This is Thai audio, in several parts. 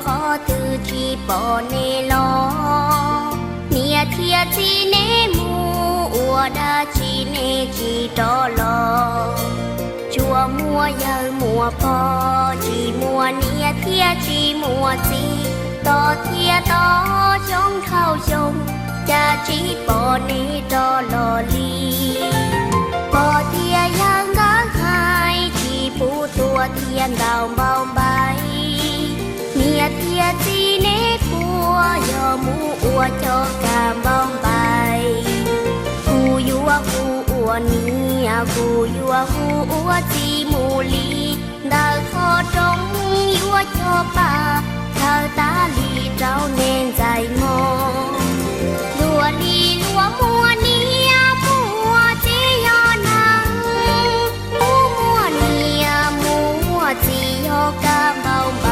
ขอตือที่ปอเนลอเนียเทียจีเนมูอวดาจีเนจีตอลอชัวมัวเยอมัวพอจีมัวเนียเทียจีมัวจีต่อเทียต่อจงเข้าชมจะจีปอเนตอลอลีปอเทียยังกังหายจีปูตัวเทียนดาวเบาใบเนียเทียจีเนปัวยอมูอวจอกาบองใบกูยัวกูอวเนียกูยัวกูอวจีมูลีดาวทอตรงยัวจอป่าเธอตาลีเจ้าเน้นใจมองดัวลีลัวมัวเนียมัวจียอนังมัวเนียมัวจียอกาเบาใบ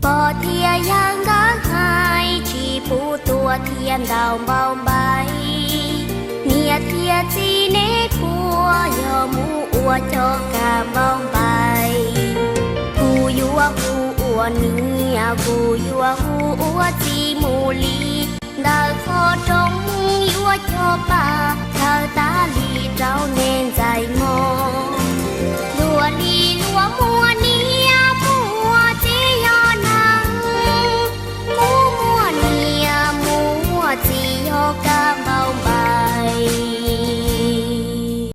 ปอเทียยังกังหายชีปูตัวเทียนดาวเบาใบเนียเทียจีเนปัวยอมูอวจอกาเบาใบกูยัวกูอวเนียกูยัวกูอวจีมูลีดาวทอตรงยัวจอป่าเธอตาลีเจ้าเน้นใจมองดัวลีลัวมัวเนี